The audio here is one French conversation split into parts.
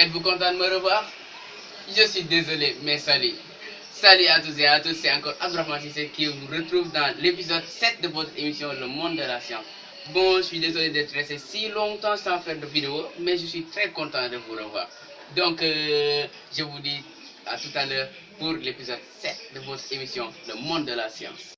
Êtes-vous content de me revoir? Je suis désolé, mais salut. Salut à tous et à tous, c'est encore Abdourahmane Cissé qui vous retrouve dans l'épisode 7 de votre émission Le Monde de la Science. Bon, je suis désolé d'être resté si longtemps sans faire de vidéo, mais je suis très content de vous revoir. Donc, je vous dis à tout à l'heure pour l'épisode 7 de votre émission Le Monde de la Science.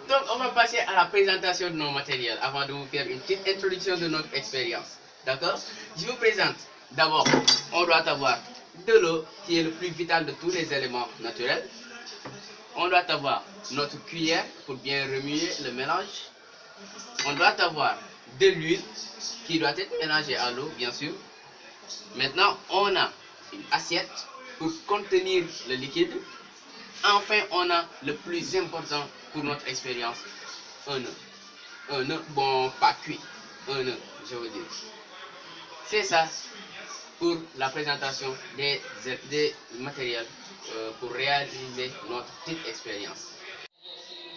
Donc, on va passer à la présentation de nos matériels avant de vous faire une petite introduction de notre expérience. D'accord? Je vous présente. D'abord, on doit avoir de l'eau qui est le plus vital de tous les éléments naturels. On doit avoir notre cuillère pour bien remuer le mélange. On doit avoir de l'huile qui doit être mélangée à l'eau, bien sûr. Maintenant, on a une assiette pour contenir le liquide. Enfin, on a le plus important pour notre expérience, un œuf. Un œuf, bon, pas cuit. Un œuf, je veux dire. C'est ça pour la présentation des matériels pour réaliser notre petite expérience.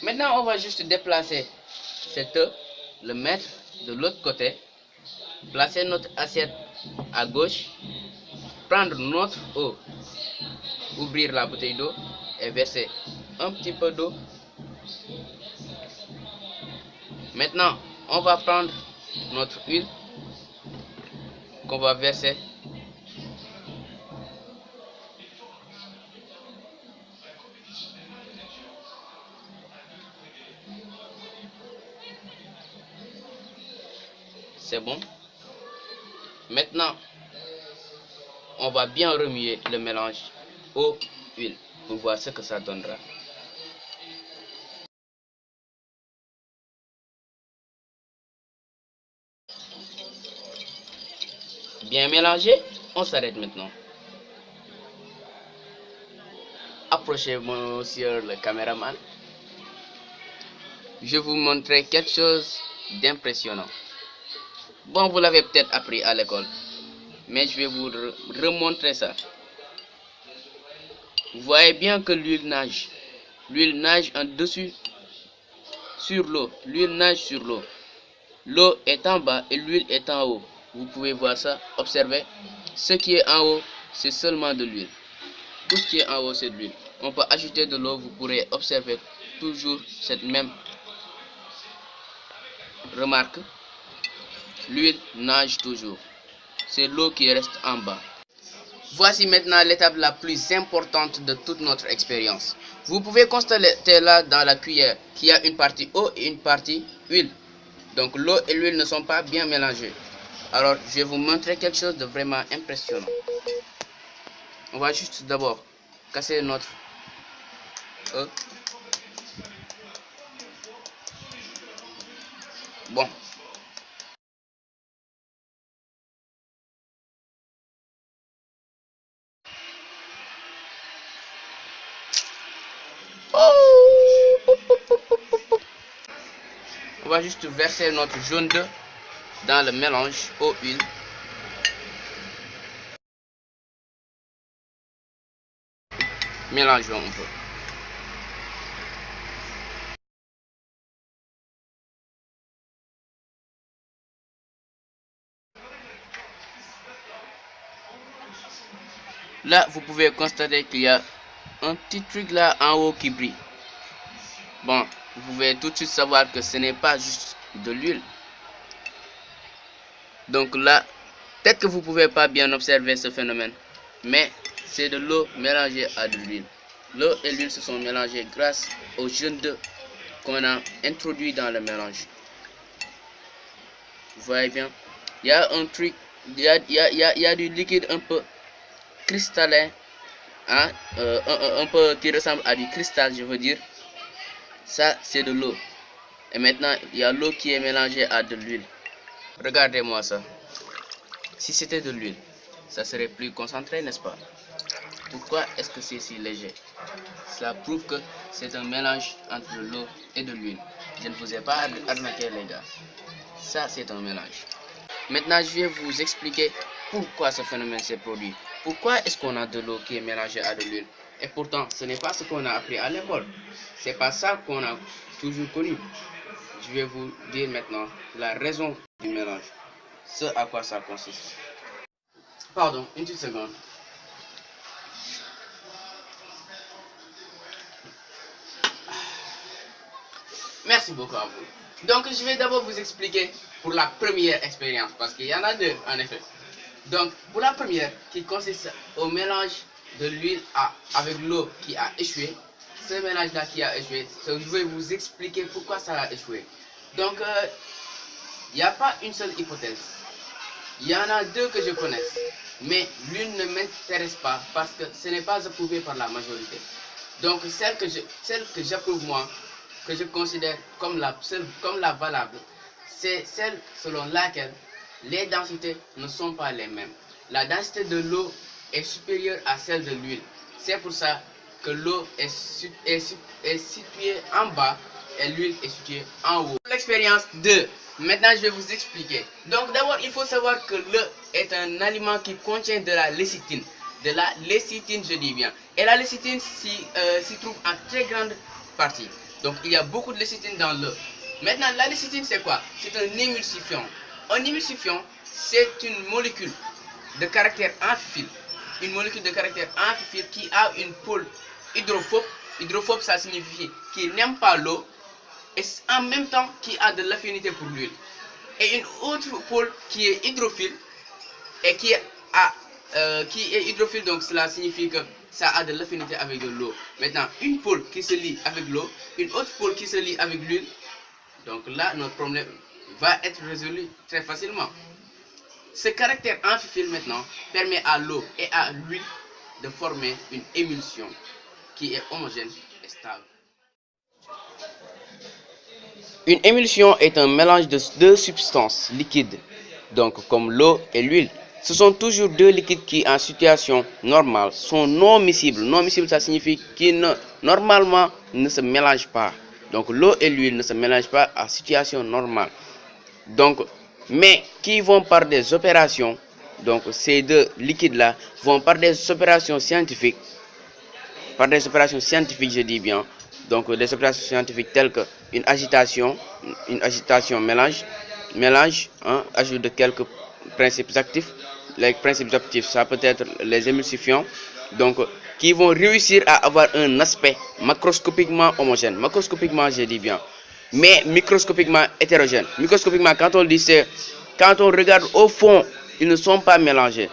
Maintenant, on va juste déplacer cet œuf, le mettre de l'autre côté, placer notre assiette à gauche, prendre notre eau, ouvrir la bouteille d'eau et verser un petit peu d'eau. Maintenant, on va prendre notre huile qu'on va verser. C'est bon. Maintenant, on va bien remuer le mélange eau-huile pour voir ce que ça donnera. Bien mélangé, on s'arrête maintenant. Approchez monsieur le caméraman. Je vous montrerai quelque chose d'impressionnant. Bon, vous l'avez peut-être appris à l'école, mais je vais vous remontrer ça. Vous voyez bien que l'huile nage. L'huile nage en dessus sur l'eau. L'huile nage sur l'eau. L'eau est en bas et l'huile est en haut. Vous pouvez voir ça, observez. Ce qui est en haut, c'est seulement de l'huile. Tout ce qui est en haut, c'est de l'huile. On peut ajouter de l'eau, vous pourrez observer toujours cette même remarque. L'huile nage toujours. C'est l'eau qui reste en bas. Voici maintenant l'étape la plus importante de toute notre expérience. Vous pouvez constater là dans la cuillère qu'il y a une partie eau et une partie huile. Donc l'eau et l'huile ne sont pas bien mélangées. Alors je vais vous montrer quelque chose de vraiment impressionnant. On va juste d'abord casser notre œuf. Bon. On va juste verser notre jaune d'œuf dans le mélange eau-huile. Mélangeons un peu. Là, vous pouvez constater qu'il y a un petit truc là en haut qui brille. Bon, vous pouvez tout de suite savoir que ce n'est pas juste de l'huile. Donc là, peut-être que vous ne pouvez pas bien observer ce phénomène, mais c'est de l'eau mélangée à de l'huile. L'eau et l'huile se sont mélangées grâce au jaune d'œuf qu'on a introduit dans le mélange. Vous voyez bien, il y a un truc, il y a du liquide un peu cristallin, hein, un peu qui ressemble à du cristal, je veux dire. Ça, c'est de l'eau. Et maintenant, il y a l'eau qui est mélangée à de l'huile. Regardez-moi ça. Si c'était de l'huile, ça serait plus concentré, n'est-ce pas? Pourquoi est-ce que c'est si léger? Cela prouve que c'est un mélange entre de l'eau et de l'huile. Je ne vous ai pas arnaqué, les gars. Ça, c'est un mélange. Maintenant, je vais vous expliquer pourquoi ce phénomène s'est produit. Pourquoi est-ce qu'on a de l'eau qui est mélangée à de l'huile? Et pourtant, ce n'est pas ce qu'on a appris à l'école. C'est pas ça qu'on a toujours connu. Je vais vous dire maintenant la raison du mélange. Ce à quoi ça consiste. Pardon, une petite seconde. Merci beaucoup à vous. Donc, je vais d'abord vous expliquer pour la première expérience, parce qu'il y en a deux, en effet. Donc, pour la première, qui consiste au mélange de l'huile avec l'eau qui a échoué, ce mélange-là qui a échoué, je vais vous expliquer pourquoi ça a échoué. Donc, il n'y a pas une seule hypothèse. Il y en a deux que je connaisse, mais l'une ne m'intéresse pas parce que ce n'est pas approuvé par la majorité. Donc, celle que j'approuve moi, que je considère comme la valable, c'est celle selon laquelle les densités ne sont pas les mêmes. La densité de l'eau est supérieure à celle de l'huile. C'est pour ça que l'eau est située en bas et l'huile est située en haut. L'expérience 2. Maintenant, je vais vous expliquer. Donc, d'abord, il faut savoir que l'œuf est un aliment qui contient de la lécithine. De la lécithine, je dis bien. Et la lécithine s'y trouve en très grande partie. Donc, il y a beaucoup de lécithine dans l'œuf. Maintenant, la lécithine, c'est quoi? C'est un émulsifiant. Un émulsifiant, c'est une molécule de caractère amphiphylle. Une molécule de caractère amphiphylle qui a une pôle hydrophobe. Hydrophobe, ça signifie qu'il n'aime pas l'eau. Et en même temps qui a de l'affinité pour l'huile. Et une autre pôle qui est hydrophile et qui est hydrophile, donc cela signifie que ça a de l'affinité avec de l'eau. Maintenant, une pôle qui se lie avec l'eau, une autre pôle qui se lie avec l'huile. Donc là, notre problème va être résolu très facilement. Ce caractère amphiphylle maintenant permet à l'eau et à l'huile de former une émulsion qui est homogène et stable. Une émulsion est un mélange de deux substances liquides, donc comme l'eau et l'huile. Ce sont toujours deux liquides qui, en situation normale, sont non miscibles. Non miscibles, ça signifie qu'ils normalement ne se mélangent pas. Donc l'eau et l'huile ne se mélangent pas en situation normale. Donc, mais qui vont par des opérations, donc ces deux liquides-là vont par des opérations scientifiques, je dis bien. Donc des opérations scientifiques telles que une agitation mélange, ajout de quelques principes actifs. Les principes actifs, ça peut être les émulsifiants, donc qui vont réussir à avoir un aspect macroscopiquement homogène. Macroscopiquement, je dis bien, mais microscopiquement hétérogène. Microscopiquement, quand on dit c'est, quand on regarde au fond, ils ne sont pas mélangés.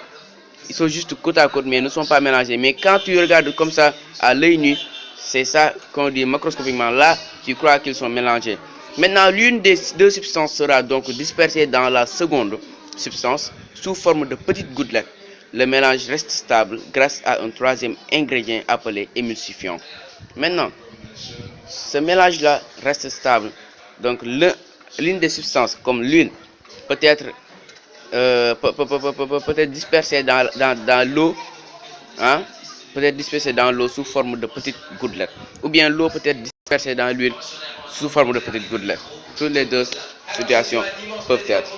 Ils sont juste côte à côte, mais ils ne sont pas mélangés. Mais quand tu regardes comme ça à l'œil nu, c'est ça qu'on dit macroscopiquement. Là, tu crois qu'ils sont mélangés. Maintenant, l'une des deux substances sera donc dispersée dans la seconde substance sous forme de petites gouttelettes. Le mélange reste stable grâce à un troisième ingrédient appelé émulsifiant. Maintenant, ce mélange-là reste stable. Donc, l'une des substances, comme l'huile, peut être dispersée dans l'eau, peut-être dispersée dans l'eau sous forme de petites gouttelettes, ou bien l'eau peut être dispersée dans l'huile sous forme de petites gouttelettes. Toutes les deux situations peuvent être.